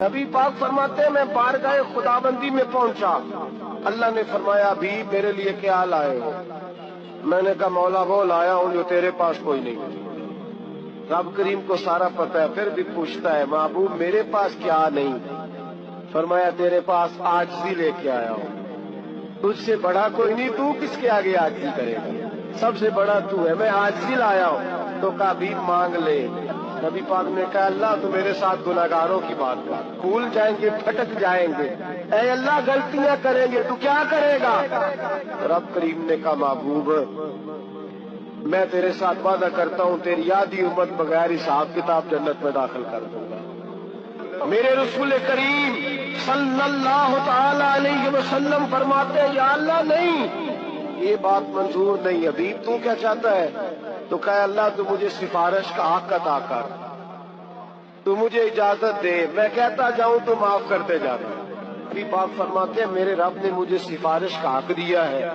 نبی پاک فرماتے ہیں میں بارگاہ خداوندی میں پہنچا، اللہ نے فرمایا بھی میرے لیے کیا لائے ہو؟ میں نے کہا مولا وہ لایا ہوں جو تیرے پاس کوئی نہیں۔ رب کریم کو سارا پتہ ہے، پھر بھی پوچھتا ہے محبوب میرے پاس کیا نہیں؟ فرمایا تیرے پاس عاجزی لے کے آیا ہوں، تجھ سے بڑا کوئی نہیں، تو کس کے آگے عاجزی کرے گا؟ سب سے بڑا تو ہے، میں عاجزی لایا ہوں۔ تو کہا بھی مانگ لے۔ نبی پاک نے کہا اللہ تو میرے ساتھ گناہگاروں کی بات کر، بھول جائیں گے، پھٹک جائیں گے، اے اللہ غلطیاں کریں گے تو کیا کرے گا؟ رب کریم نے کہا محبوب میں تیرے ساتھ وعدہ کرتا ہوں تیری آدھی امت بغیر حساب کتاب جنت میں داخل کر دوں گا۔ میرے رسول کریم صلی اللہ تعالی علیہ وسلم فرماتے یا اللہ نہیں، یہ بات منظور نہیں، حبیب تو کیا چاہتا ہے؟ تو کہا اللہ تو مجھے سفارش کا حق عطا کر، تو مجھے اجازت دے، میں کہتا جاؤں تو معاف کرتے جانا۔ نبی پاک فرماتے ہیں میرے رب نے مجھے سفارش کا حق دیا ہے۔